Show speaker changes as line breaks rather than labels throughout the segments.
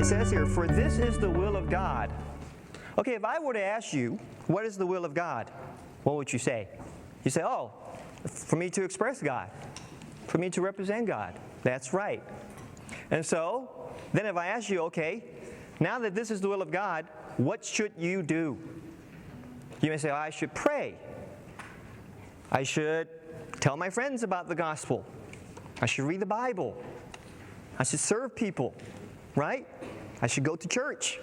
It says here, for this is the will of God. Okay, if I were to ask you, what is the will of God? What would you say? You say, oh, for me to express God, for me to represent God. That's right. And so, then if I ask you, okay, now that this is the will of God, what should you do? You may say, oh, I should pray. I should tell my friends about the gospel. I should read the Bible. I should serve people, right? I should go to church.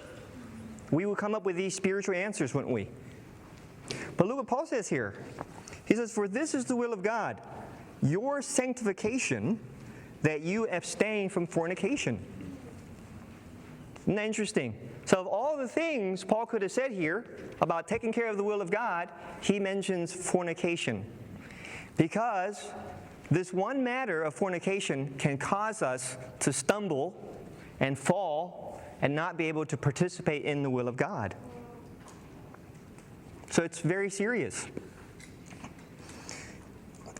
We would come up with these spiritual answers, wouldn't we? But look what Paul says here. He says, for this is the will of God, your sanctification, that you abstain from fornication. Isn't that interesting? So of all the things Paul could have said here about taking care of the will of God, he mentions fornication. Because this one matter of fornication can cause us to stumble and fall and not be able to participate in the will of God. So it's very serious.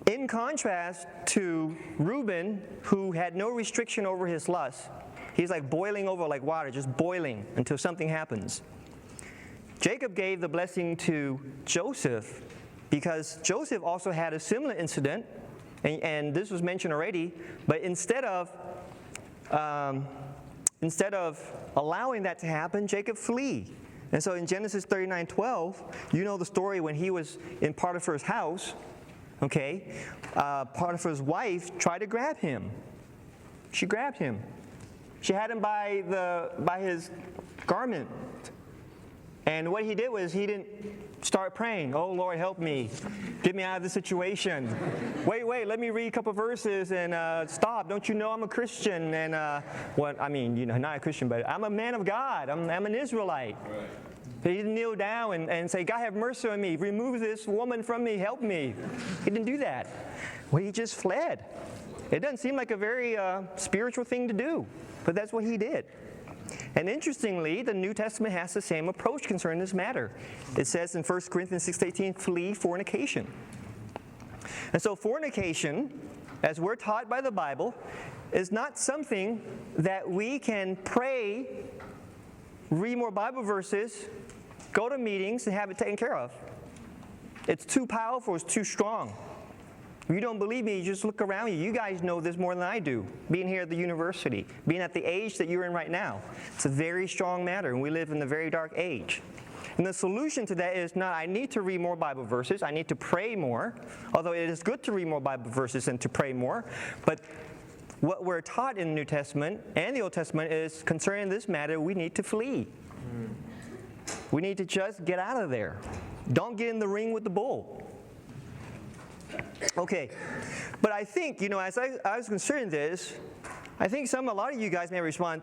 In contrast to Reuben, who had no restriction over his lust, he's like boiling over like water, just boiling until something happens. Jacob gave the blessing to Joseph because Joseph also had a similar incident, and this was mentioned already, but instead of allowing that to happen, Jacob flee. And so in Genesis 39:12, you know the story when he was in Potiphar's house, okay? Potiphar's wife tried to grab him. She grabbed him. She had him by his garment. And what he did was he didn't start praying, oh Lord, help me. Get me out of this situation. Wait, let me read a couple verses and stop. Don't you know I'm a Christian? And not a Christian, but I'm a man of God. I'm an Israelite. Right. He didn't kneel down and say, God have mercy on me. Remove this woman from me. Help me. He didn't do that. Well, he just fled. It doesn't seem like a very spiritual thing to do, but that's what he did. And interestingly, the New Testament has the same approach concerning this matter. It says in 1 Corinthians 6:18, flee fornication. And so fornication, as we're taught by the Bible, is not something that we can pray, read more Bible verses, go to meetings, and have it taken care of. It's too powerful, it's too strong. If you don't believe me, you just look around you. You guys know this more than I do, being here at the university, being at the age that you're in right now. It's a very strong matter, and we live in a very dark age. And the solution to that is not, I need to read more Bible verses, I need to pray more, although it is good to read more Bible verses and to pray more, but what we're taught in the New Testament and the Old Testament is concerning this matter, we need to flee. We need to just get out of there. Don't get in the ring with the bull. Okay, but I think, as I was considering this, I think a lot of you guys may respond,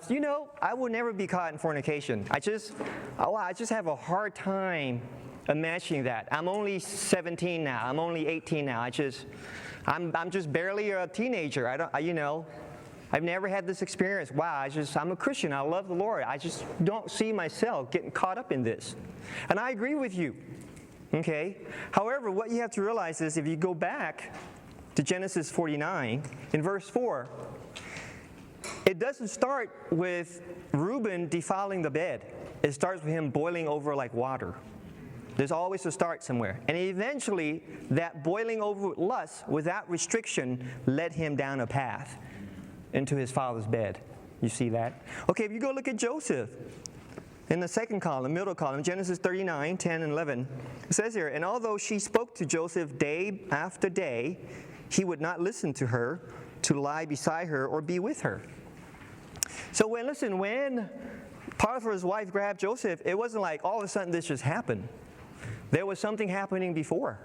I will never be caught in fornication. I just have a hard time imagining that. I'm only 17 now. I'm only 18 now. I'm just barely a teenager. I've never had this experience. Wow, I'm a Christian. I love the Lord. I just don't see myself getting caught up in this. And I agree with you. Okay? However, what you have to realize is if you go back to Genesis 49, in verse 4, it doesn't start with Reuben defiling the bed. It starts with him boiling over like water. There's always a start somewhere. And eventually, that boiling over lust without restriction led him down a path into his father's bed. You see that? Okay, if you go look at Joseph, in the second column, middle column, Genesis 39, 10 and 11, it says here, and although she spoke to Joseph day after day, he would not listen to her to lie beside her or be with her. So when Potiphar's wife grabbed Joseph, it wasn't like all of a sudden this just happened. There was something happening before.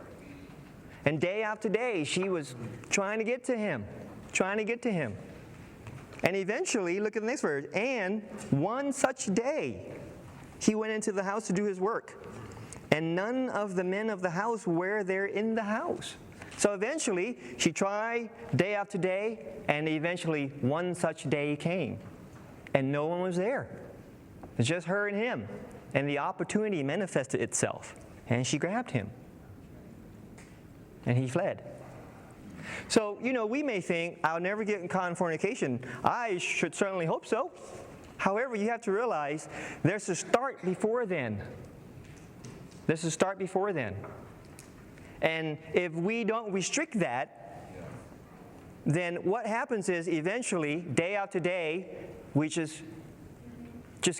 And day after day, she was trying to get to him. And eventually, look at the next verse, and one such day, he went into the house to do his work, and none of the men of the house were there in the house. So eventually, she tried day after day, and eventually one such day came, and no one was there. It's just her and him, and the opportunity manifested itself, and she grabbed him, and he fled. So, we may think, I'll never get caught in fornication. I should certainly hope so. However, you have to realize there's a start before then. There's a start before then. And if we don't restrict that, then what happens is eventually, day after day, we just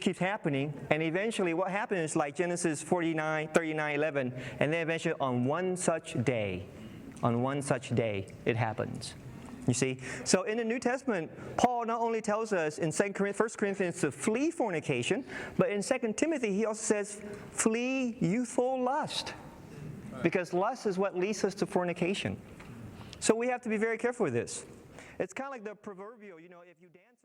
keeps happening. And eventually what happens is like Genesis 49, 39, 11, and then eventually on one such day, it happens. You see? So in the New Testament, Paul not only tells us in 1 Corinthians to flee fornication, but in 2 Timothy he also says flee youthful lust. Because lust is what leads us to fornication. So we have to be very careful with this. It's kind of like the proverbial, if you dance